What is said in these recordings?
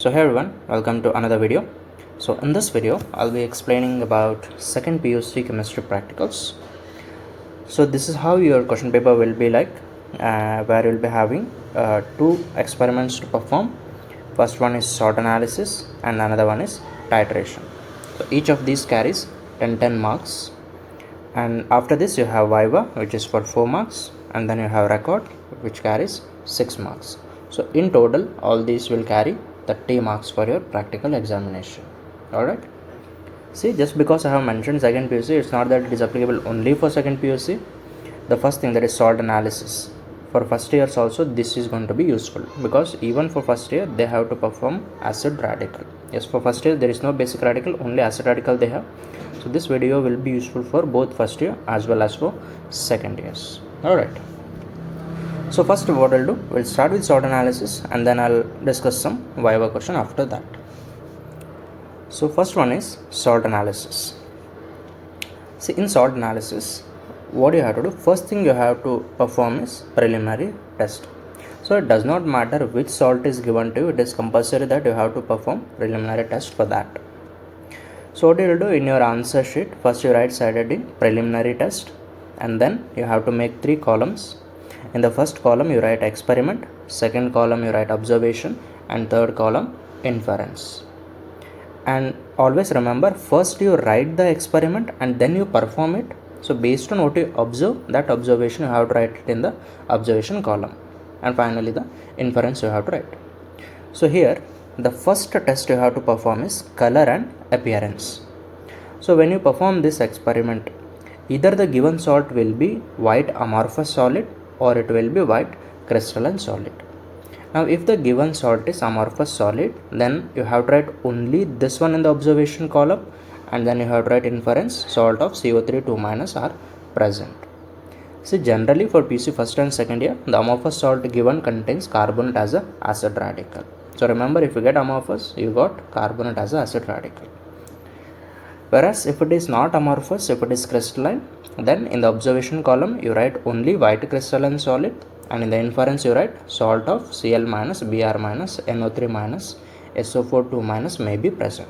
So hey everyone, welcome to another video. So in this video, I'll be explaining about second PUC chemistry practicals. So this is how your question paper will be like, where you'll be having two experiments to perform. First one is salt analysis and another one is titration. So each of these carries 10 marks, and after this you have viva, which is for 4 marks, and then you have record, which carries 6 marks. So in total, all these will carry 30 marks for your practical examination. Alright. See, just because I have mentioned second PUC, it's not that it is applicable only for second PUC. The first thing, that is salt analysis. For first years also, this is going to be useful, because even for first year they have to perform acid radical. Yes, for first year there is no basic radical, only acid radical they have. So this video will be useful for both first year as well as for second years. Alright. So first what I'll do, we'll start with salt analysis and then I'll discuss some viva question after that. So first one is salt analysis. See, in salt analysis, what you have to do, first thing you have to perform is preliminary test. So it does not matter which salt is given to you, it is compulsory that you have to perform preliminary test for that. So what you will do, in your answer sheet, first you write side heading preliminary test, and then you have to make 3 columns. In the first column you write experiment, second column you write observation, and third column inference. And always remember, first you write the experiment and then you perform it. So based on what you observe, that observation you have to write it in the observation column, and finally the inference you have to write. So here the first test you have to perform is color and appearance. So when you perform this experiment, either the given salt will be white amorphous solid or it will be white crystalline solid. Now if the given salt is amorphous solid, then you have to write only this one in the observation column, and then you have to write inference, salt of CO3 2- are present. See, generally for PC first and second year, the amorphous salt given contains carbonate as a acid radical. So remember, if you get amorphous, you got carbonate as a acid radical. Whereas if it is not amorphous, if it is crystalline, then in the observation column you write only white crystalline solid, and in the inference you write salt of Cl-, Br-, NO3-, SO4 2- may be present.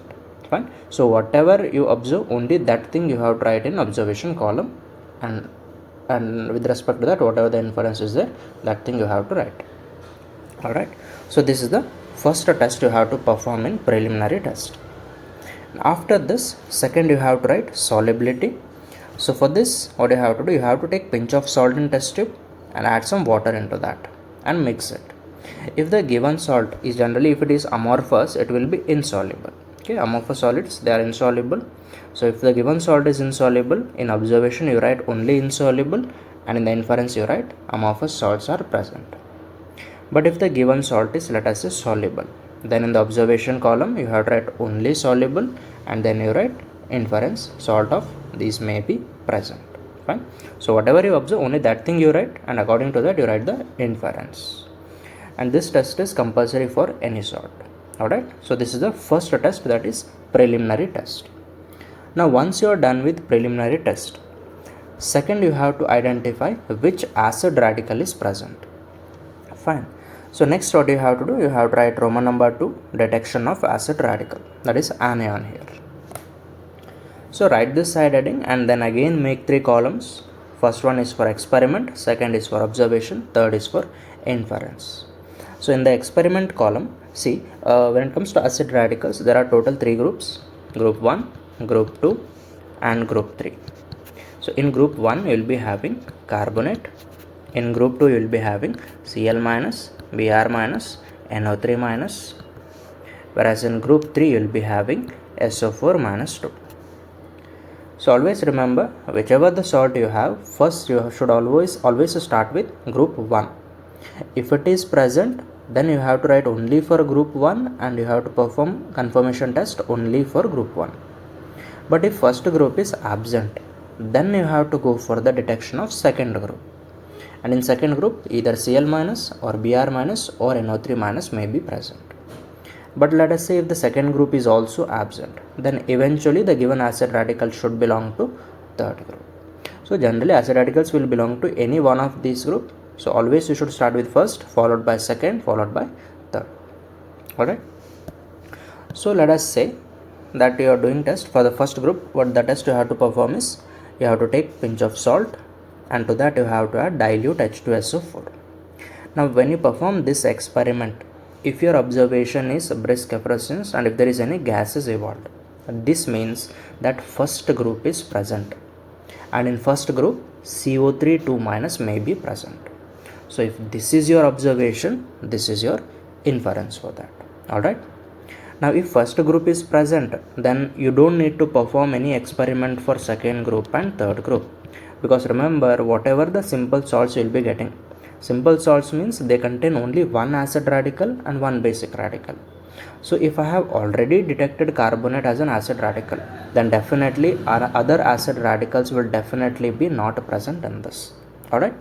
Fine. So whatever you observe, only that thing you have to write in observation column, and with respect to that, whatever the inference is there, that thing you have to write. Alright. So this is the first test you have to perform in preliminary test. After this, second you have to write solubility. So for this, what you have to do, you have to take pinch of salt in test tube and add some water into that and mix it. If the given salt is generally, if it is amorphous, it will be insoluble. Okay, amorphous solids, they are insoluble. So if the given salt is insoluble, in observation you write only insoluble, and in the inference you write amorphous salts are present. But if the given salt is, let us say, soluble, then in the observation column you have to write only soluble, and then you write inference, salt of these may be present. Fine. So whatever you observe, only that thing you write, and according to that you write the inference. And this test is compulsory for any salt. Alright. So this is the first test, that is preliminary test. Now once you are done with preliminary test, second you have to identify which acid radical is present. Fine. So next what you have to do, you have to write Roman number 2, detection of acid radical, that is anion here. So write this side heading and then again make 3 columns. First one is for experiment, second is for observation, third is for inference. So in the experiment column, see, when it comes to acid radicals, there are total 3 groups, group 1, group 2 and group 3. So in group 1 you will be having carbonate, in group 2 you will be having Cl-, Br-, NO3-, whereas in group 3 you will be having SO4- 2. So always remember, whichever the salt you have, first you should always start with group 1. If it is present, then you have to write only for group 1 and you have to perform confirmation test only for group 1. But if first group is absent, then you have to go for the detection of second group. And in second group, either Cl- or Br- or NO3- may be present. But let us say if the second group is also absent, then eventually the given acid radical should belong to third group. So generally acid radicals will belong to any one of these groups. So always you should start with first, followed by second, followed by third. Alright. So let us say that you are doing test for the first group. What the test you have to perform is, you have to take pinch of salt, and to that you have to add dilute H2SO4. Now when you perform this experiment, if your observation is brisk efflorescence and if there is any gases evolved, this means that first group is present, and in first group CO3 2- may be present. So if this is your observation, this is your inference for that. Alright. Now if first group is present, then you don't need to perform any experiment for second group and third group, because remember, whatever the simple salts you will be getting, simple salts means they contain only one acid radical and one basic radical. So if I have already detected carbonate as an acid radical, then definitely other acid radicals will definitely be not present in this. Alright.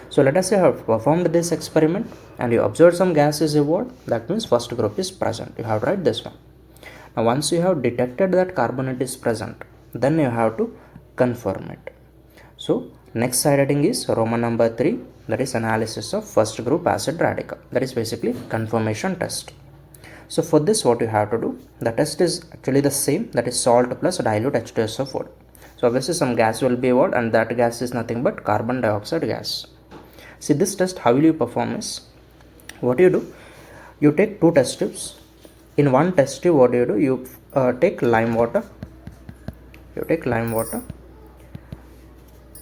So let us say I have performed this experiment and you observe some gas is evolved, that means first group is present. You have to write this one. Now once you have detected that carbonate is present, then you have to confirm it. So next side heading is Roman number 3, that is analysis of first group acid radical. That is basically confirmation test. So for this what you have to do, the test is actually the same, that is salt plus dilute H2SO4. So obviously some gas will be evolved and that gas is nothing but carbon dioxide gas. See, this test how will you perform is, what you do, you take two test tubes. In one test tube what do, you take lime water,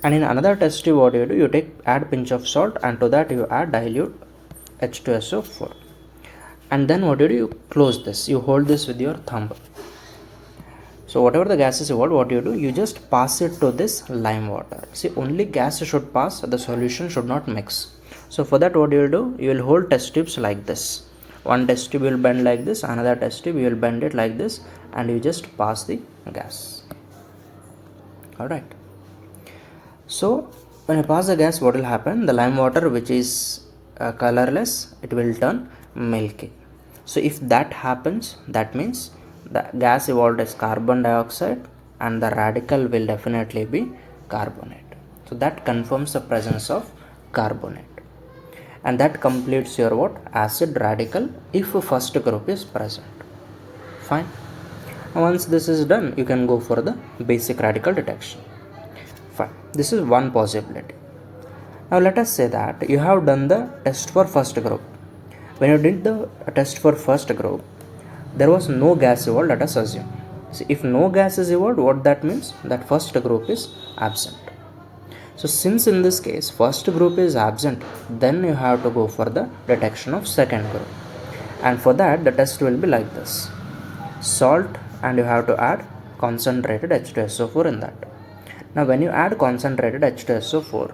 and in another test tube what do, you add pinch of salt, and to that you add dilute H2SO4, and then what do, you close this, you hold this with your thumb. So whatever the gas is evolved, what you do, you just pass it to this lime water. See, only gas should pass, the solution should not mix. So for that what you will do, you will hold test tubes like this. One test tube will bend like this, another test tube you will bend it like this, and you just pass the gas. Alright. So when you pass the gas, what will happen? The lime water, which is colorless, it will turn milky. So if that happens, that means the gas evolved as carbon dioxide and the radical will definitely be carbonate. So that confirms the presence of carbonate, and that completes your what? Acid radical if first group is present. Fine. Once this is done, you can go for the basic radical detection. Fine. This is one possibility. Now let us say that you have done the test for first group. When you did the test for first group, there was no gas evolved, let us assume. See, if no gas is evolved, what that means? That first group is absent. So since in this case first group is absent, then you have to go for the detection of second group, and for that the test will be like this: salt, and you have to add concentrated H2SO4 in that. Now when you add concentrated H2SO4,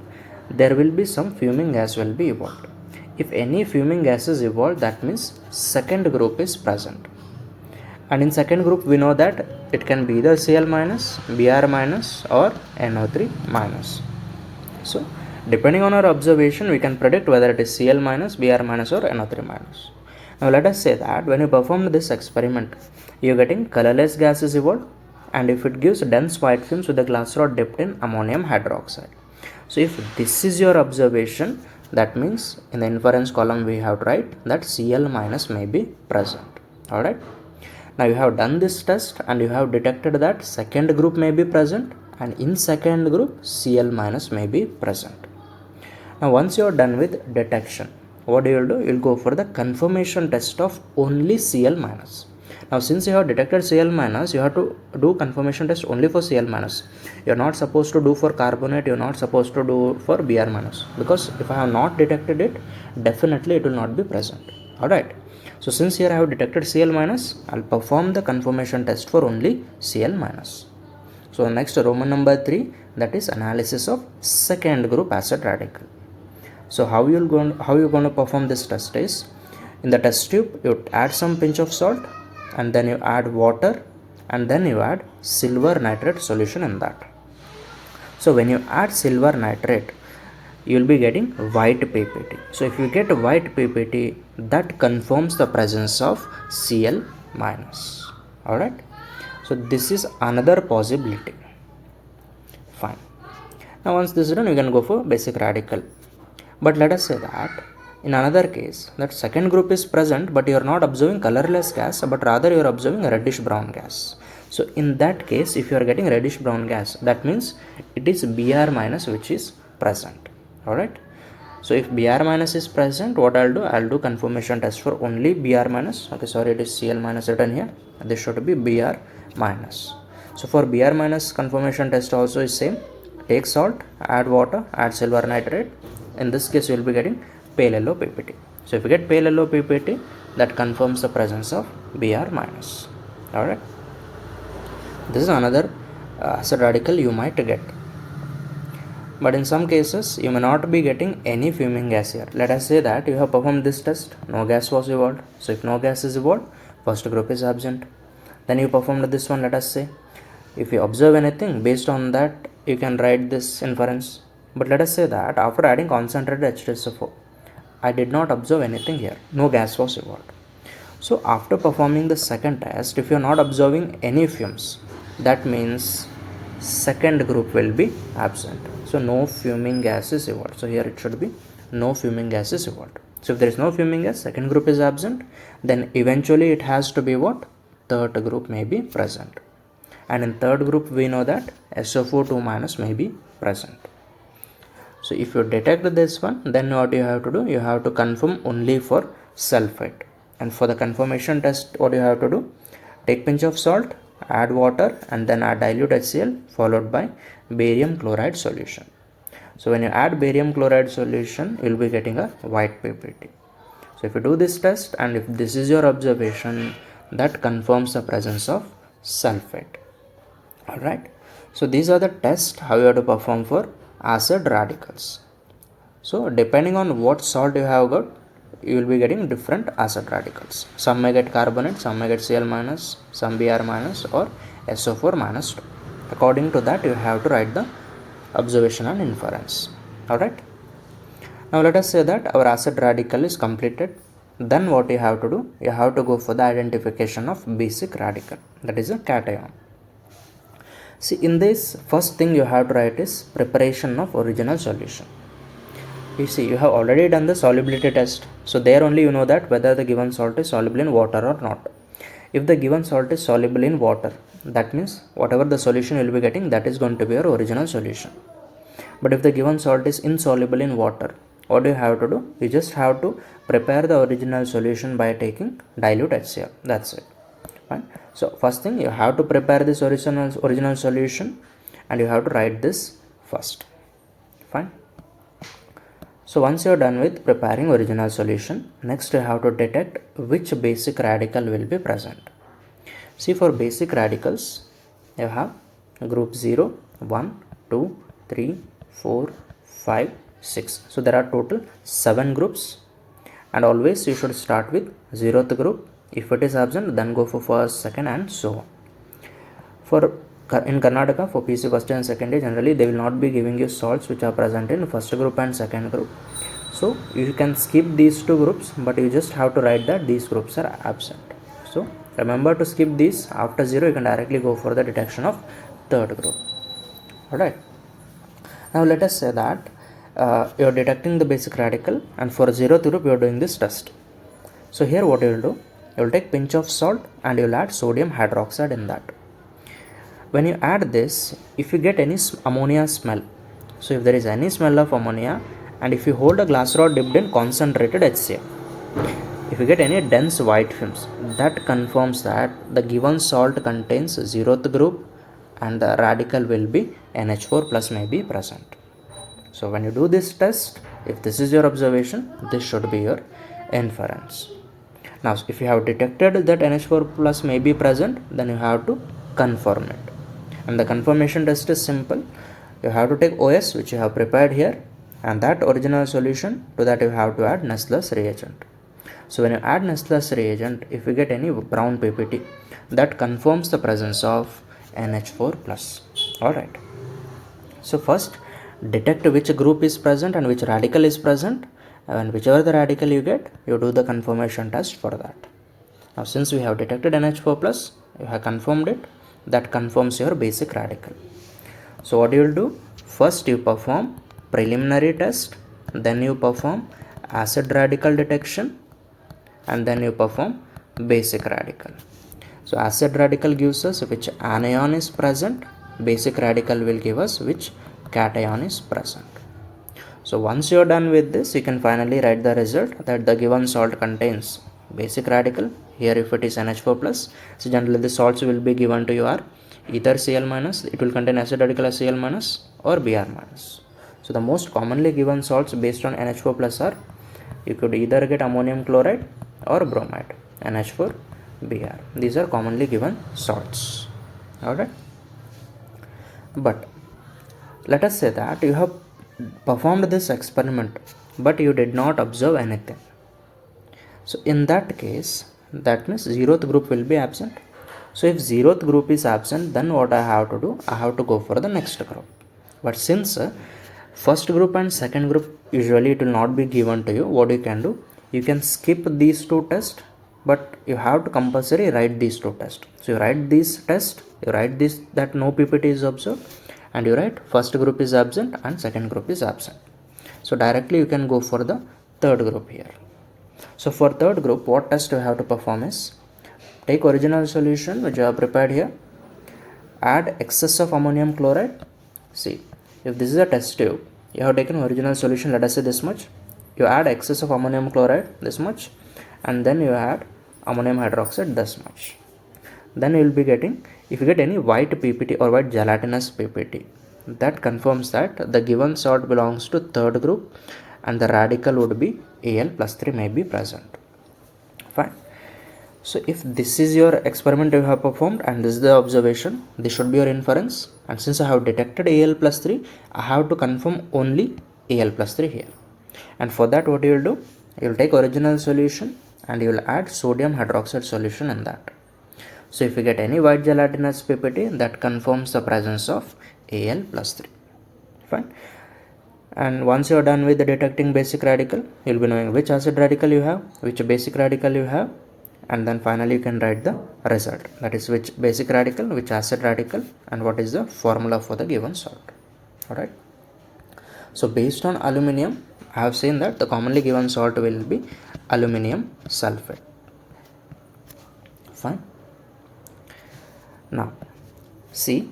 there will be some fuming gas will be evolved. If any fuming gas is evolved, that means second group is present. And in second group we know that it can be either Cl-, Br- or NO3-. So depending on our observation, we can predict whether it is Cl-, Br- or NO3-. Now let us say that when you perform this experiment, you are getting colorless gases evolved, and if it gives dense white fumes with the glass rod dipped in ammonium hydroxide. So if this is your observation, that means in the inference column we have to write that Cl- may be present. Alright. Now you have done this test and you have detected that second group may be present, and in second group Cl- may be present. Now once you are done with detection, what you will do? You will go for the confirmation test of only Cl-. Now since you have detected Cl-, you have to do confirmation test only for Cl-. You are not supposed to do for carbonate, you are not supposed to do for Br-, because if I have not detected it, definitely it will not be present. Alright. So since here I have detected Cl-, I'll perform the confirmation test for only Cl-. So next, Roman number 3, that is analysis of second group acid radical. So how you're going to perform this test is, in the test tube you add some pinch of salt, and then you add water, and then you add silver nitrate solution in that. So when you add silver nitrate, you will be getting white PPT. So if you get white PPT, that confirms the presence of Cl-. Alright. So this is another possibility. Fine. Now once this is done, you can go for basic radical. But let us say that In another case, that second group is present but you are not observing colorless gas, but rather you are observing a reddish brown gas. So in that case, if you are getting reddish brown gas, that means it is Br minus which is present. Alright. So if Br minus is present, what I'll do? I'll do confirmation test for only Br minus. Okay, sorry, it is Cl minus written here. This should be Br minus. So for Br minus confirmation test also is same. Take salt, add water, add silver nitrate. In this case, you will be getting pale yellow PPT. So if you get pale yellow PPT, that confirms the presence of Br minus. Alright. This is another acid radical you might get. But in some cases, you may not be getting any fuming gas here. Let us say that you have performed this test, no gas was evolved. So if no gas is evolved, first group is absent. Then you performed this one, let us say. If you observe anything, based on that, you can write this inference. But let us say that after adding concentrated H2SO4, I did not observe anything here. No gas was evolved. So after performing the second test, if you are not observing any fumes, that means second group will be absent. So no fuming gas is evolved. So here it should be no fuming gas is evolved. So if there is no fuming gas, second group is absent, then eventually it has to be what? Third group may be present. And in third group, we know that SO4 2 minus may be present. So if you detect this one, then what you have to do? You have to confirm only for sulfate. And for the confirmation test, what you have to do? Take pinch of salt, add water, and then add dilute HCl followed by barium chloride solution. So when you add barium chloride solution, you will be getting a white PPT. So if you do this test and if this is your observation, that confirms the presence of sulfate. Alright. So these are the tests how you have to perform for acid radicals. So depending on what salt you have got, you will be getting different acid radicals. Some may get carbonate, some may get Cl minus, some Br minus or SO4 minus 2. According to that, you have to write the observation and inference. Alright. Now let us say that our acid radical is completed. Then what you have to do? You have to go for the identification of basic radical, that is a cation. See, in this, first thing you have to write is preparation of original solution. You see, you have already done the solubility test. So there only you know that whether the given salt is soluble in water or not. If the given salt is soluble in water, that means whatever the solution you will be getting, that is going to be your original solution. But if the given salt is insoluble in water, what do you have to do? You just have to prepare the original solution by taking dilute HCl. That's it. Fine. So first thing, you have to prepare this original solution and you have to write this first. Fine. So once you are done with preparing original solution, next you have to detect which basic radical will be present. See, for basic radicals, you have group 0, 1, 2, 3, 4, 5, 6. So there are total 7 groups, and always you should start with 0th group. If it is absent, then go for first, second and so on. In Karnataka, for PUC first and second day, generally they will not be giving you salts which are present in first group and second group. So you can skip these two groups, but you just have to write that these groups are absent. So remember to skip these. After 0, you can directly go for the detection of third group. Alright. Now let us say that you are detecting the basic radical, and for 0th group you are doing this test. So here what you will do? You will take pinch of salt and you will add sodium hydroxide in that. When you add this, if you get any ammonia smell, so if there is any smell of ammonia, and if you hold a glass rod dipped in concentrated HCl, if you get any dense white films, that confirms that the given salt contains 0th group and the radical will be NH4 plus may be present. So when you do this test, if this is your observation, this should be your inference. Now if you have detected that NH4 plus may be present, then you have to confirm it. And the confirmation test is simple. You have to take OS which you have prepared here, and that original solution, to that you have to add Nestle's reagent. So when you add Nestle's reagent, if you get any brown PPT, that confirms the presence of NH4 plus. Alright. So first detect which group is present and which radical is present, and whichever the radical you get, you do the confirmation test for that. Now since we have detected NH4 plus, you have confirmed it, that confirms your basic radical. So what you will do? First you perform preliminary test, then you perform acid radical detection, and then you perform basic radical. So acid radical gives us which anion is present, basic radical will give us which cation is present. So once you are done with this, you can finally write the result that the given salt contains basic radical. Here if it is NH4 plus, so generally the salts will be given to you are either Cl minus, it will contain acid radical as Cl minus or Br minus. So the most commonly given salts based on NH4 plus are, you could either get ammonium chloride or bromide, NH4 Br. These are commonly given salts. Alright. But let us say that you have performed this experiment but you did not observe anything. So in that case, that means zeroth group will be absent. So if zeroth group is absent, then what I have to do? I have to go for the next group. But since first group and second group usually it will not be given to you, what you can do? You can skip these two tests, but you have to compulsory write these two tests. So you write this test, you write this that no PPT is observed, and you write first group is absent and second group is absent. So directly you can go for the third group here. So for third group, what test you have to perform is, take original solution which you have prepared here, add excess of ammonium chloride. See, if this is a test tube, you have taken original solution, let us say this much, you add excess of ammonium chloride this much, and then you add ammonium hydroxide this much. Then you will be getting, if you get any white PPT or white gelatinous PPT, that confirms that the given salt belongs to third group and the radical would be Al plus 3 may be present. Fine. So if this is your experiment you have performed and this is the observation, this should be your inference, and since I have detected Al plus 3, I have to confirm only Al plus 3 here. And for that what you will do? You will take original solution and you will add sodium hydroxide solution in that. So if you get any white gelatinous PPT, that confirms the presence of Al plus 3. Fine. And once you are done with the detecting basic radical, you will be knowing which acid radical you have, which basic radical you have, and then finally you can write the result, that is which basic radical, which acid radical, and what is the formula for the given salt. Alright. So based on aluminium, I have seen that the commonly given salt will be aluminium sulfate. Fine. Now see,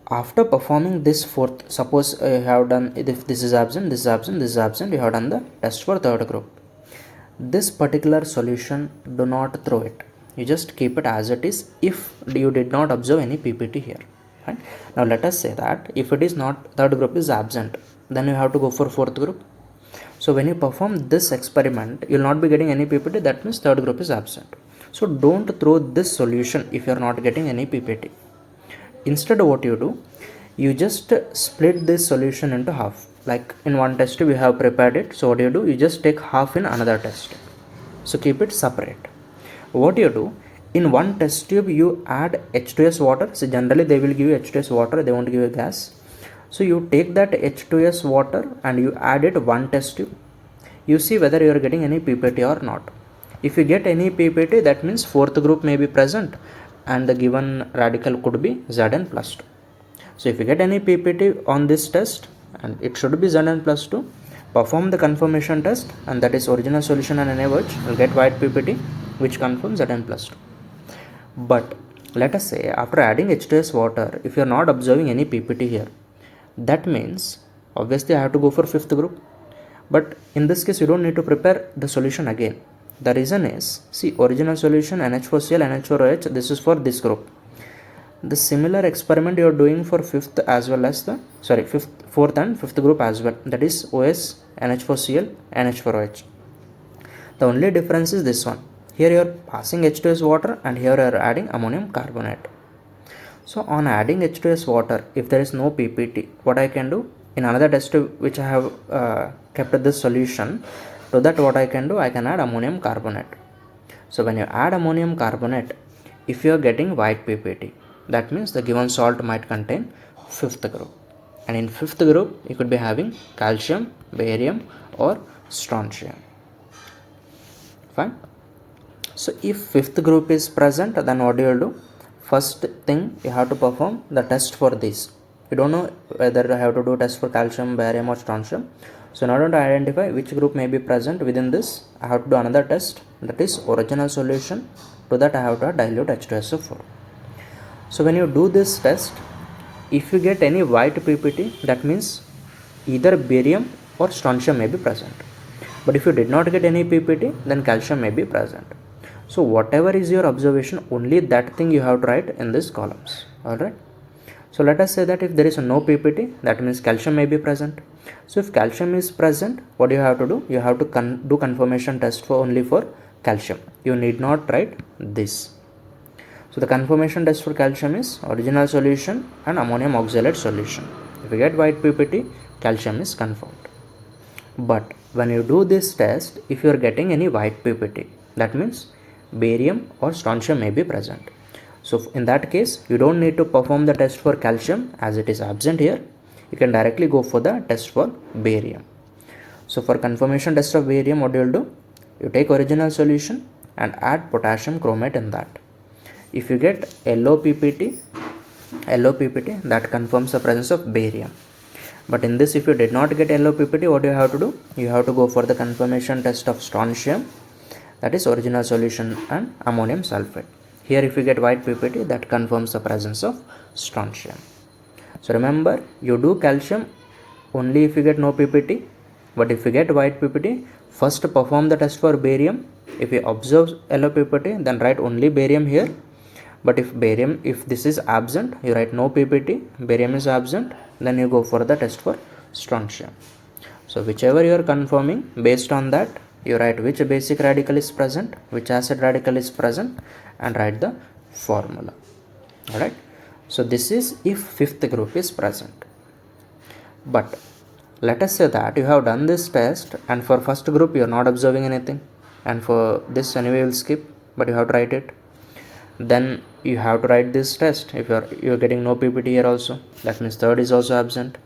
after performing this fourth, suppose you have done, if this is absent, this is absent, this is absent, you have done the test for third group. This particular solution, do not throw it, you just keep it as it is if you did not observe any PPT here. Right? Now let us say that if it is not, third group is absent, then you have to go for fourth group. So when you perform this experiment, you will not be getting any PPT, that means third group is absent. So don't throw this solution if you are not getting any PPT. Instead what you do, you just split this solution into half. Like in one test tube we have prepared it, so what you do, you just take half in another test tube. So keep it separate. What you do, in one test tube you add H2S water. So generally they will give you H2S water, they won't give you gas. So you take that H2S water and you add it one test tube. You see whether you are getting any PPT or not. If you get any PPT, that means fourth group may be present and the given radical could be Zn plus 2. So if you get any PPT on this test, and it should be Zn plus 2, perform the confirmation test, and that is original solution and enaverage, you will get white PPT which confirms Zn plus 2. But let us say after adding H2S water, if you are not observing any PPT here, that means obviously I have to go for fifth group. But in this case you don't need to prepare the solution again. The reason is, see, original solution NH4Cl, NH4OH, this is for this group. The similar experiment you are doing for fifth as well as the, fourth and fifth group as well, that is OS, NH4Cl, NH4OH. The only difference is this one. Here you are passing H2S water and here you are adding ammonium carbonate. So on adding H2S water, if there is no PPT, what I can do, in another test tube which I have kept this solution, to that what I can do, I can add ammonium carbonate. So when you add ammonium carbonate, if you are getting white PPT, that means the given salt might contain fifth group. And in fifth group, you could be having calcium, barium or strontium. Fine. So if fifth group is present, then what you will do? First thing, you have to perform the test for this. You don't know whether you have to do test for calcium, barium or strontium. So in order to identify which group may be present within this, I have to do another test, that is original solution. To that I have to add dilute H2SO4. So when you do this test, if you get any white PPT, that means either barium or strontium may be present. But if you did not get any PPT, then calcium may be present. So whatever is your observation, only that thing you have to write in these columns. Alright. So let us say that if there is no PPT, that means calcium may be present. So if calcium is present, what do you have to do? You have to do confirmation test for only for calcium. You need not write this. So the confirmation test for calcium is original solution and ammonium oxalate solution. If you get white PPT, calcium is confirmed. But when you do this test, if you are getting any white PPT, that means barium or strontium may be present. So in that case, you don't need to perform the test for calcium as it is absent here. You can directly go for the test for barium. So for confirmation test of barium, what you will do? You take original solution and add potassium chromate in that. If you get yellow PPT, that confirms the presence of barium. But in this, if you did not get yellow PPT, what do you have to do? You have to go for the confirmation test of strontium, that is original solution and ammonium sulfate. Here if you get white PPT, that confirms the presence of strontium. So remember, you do calcium only if you get no PPT, but if you get white PPT, first perform the test for barium. If you observe yellow PPT, then write only barium here. But if this is absent, you write no PPT, barium is absent, then you go for the test for strontium. So whichever you are confirming, based on that, you write which basic radical is present, which acid radical is present, and write the formula. Alright. So this is if fifth group is present. But let us say that you have done this test and for first group you are not observing anything, and for this anyway you will skip, but you have to write it. Then you have to write this test. If you are getting no PPT here also, that means third is also absent.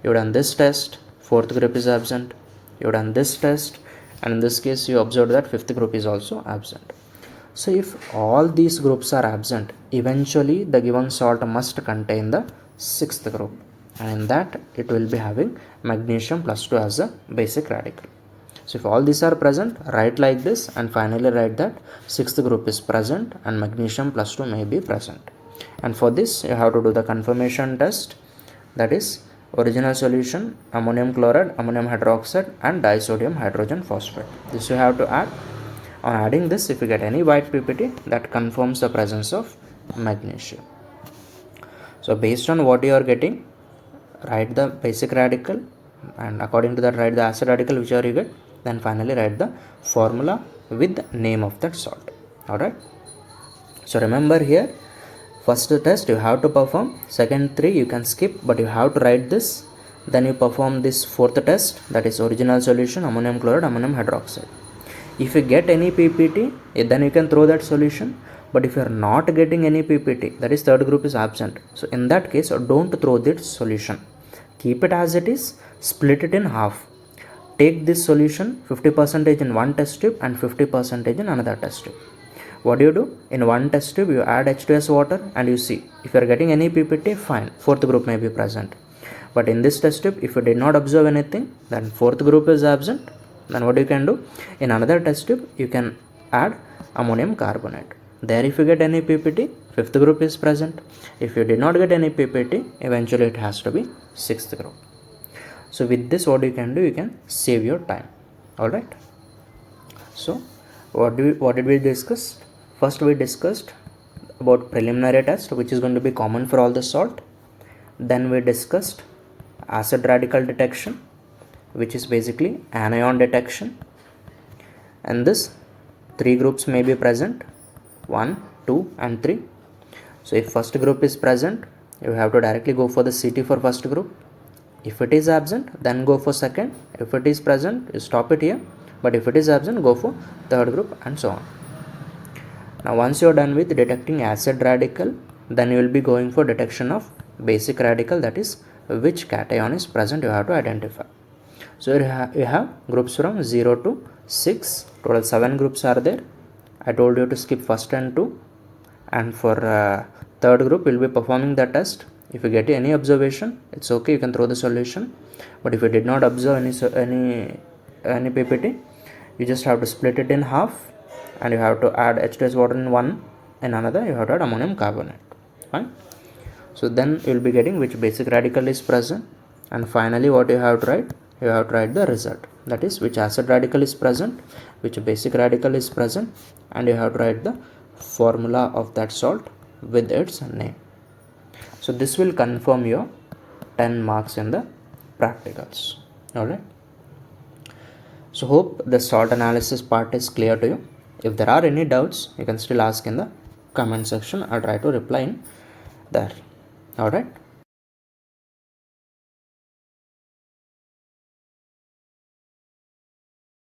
You have done this test, fourth group is absent. You have done this test, and in this case you observed that fifth group is also absent. So if all these groups are absent, eventually the given salt must contain the sixth group, and in that it will be having magnesium +2 as a basic radical. So if all these are present, write like this and finally write that sixth group is present and magnesium +2 may be present. And for this you have to do the confirmation test, that is original solution, ammonium chloride, ammonium hydroxide and disodium hydrogen phosphate. This you have to add. On adding this, if you get any white PPT, that confirms the presence of magnesium. So based on what you are getting, write the basic radical, and according to that write the acid radical whichever you get, then finally write the formula with the name of that salt. Alright. So remember here, first test you have to perform, second three you can skip, but you have to write this. Then you perform this fourth test, that is original solution, ammonium chloride, ammonium hydroxide. If you get any PPT, then you can throw that solution. But if you are not getting any PPT, that is third group is absent, so in that case don't throw this solution. Keep it as it is, split it in half. Take this solution 50% in one test tube and 50% in another test tube. What do you do? In one test tube you add H2S water and you see. If you are getting any PPT, fine, fourth group may be present. But in this test tube, if you did not observe anything, then fourth group is absent. Then what you can do? In another test tube you can add ammonium carbonate. There if you get any PPT, fifth group is present. If you did not get any PPT, eventually it has to be sixth group. So with this what you can do, you can save your time. Alright. So what did we discuss? First we discussed about preliminary test, which is going to be common for all the salt. Then we discussed acid radical detection, which is basically anion detection. And this three groups may be present, 1, 2 and 3. So if first group is present, you have to directly go for the CT for first group. If it is absent, then go for second. If it is present, you stop it here. But if it is absent, go for third group and so on. Now once you are done with detecting acid radical, then you will be going for detection of basic radical, that is which cation is present you have to identify. So you have groups from 0 to 6, total 7 groups are there. I told you to skip first and 2, and for third group we will be performing the test. If you get any observation, it's okay, you can throw the solution. But if you did not observe any PPT, you just have to split it in half, and you have to add H2S water in one, in another you have to add ammonium carbonate. Fine. So then you will be getting which basic radical is present, and finally what you have to write, you have to write the result, that is which acid radical is present, which basic radical is present, and you have to write the formula of that salt with its name. So this will confirm your 10 marks in the practicals. Alright. So hope the salt analysis part is clear to you. If there are any doubts, you can still ask in the comment section. I'll try to reply in there. Alright.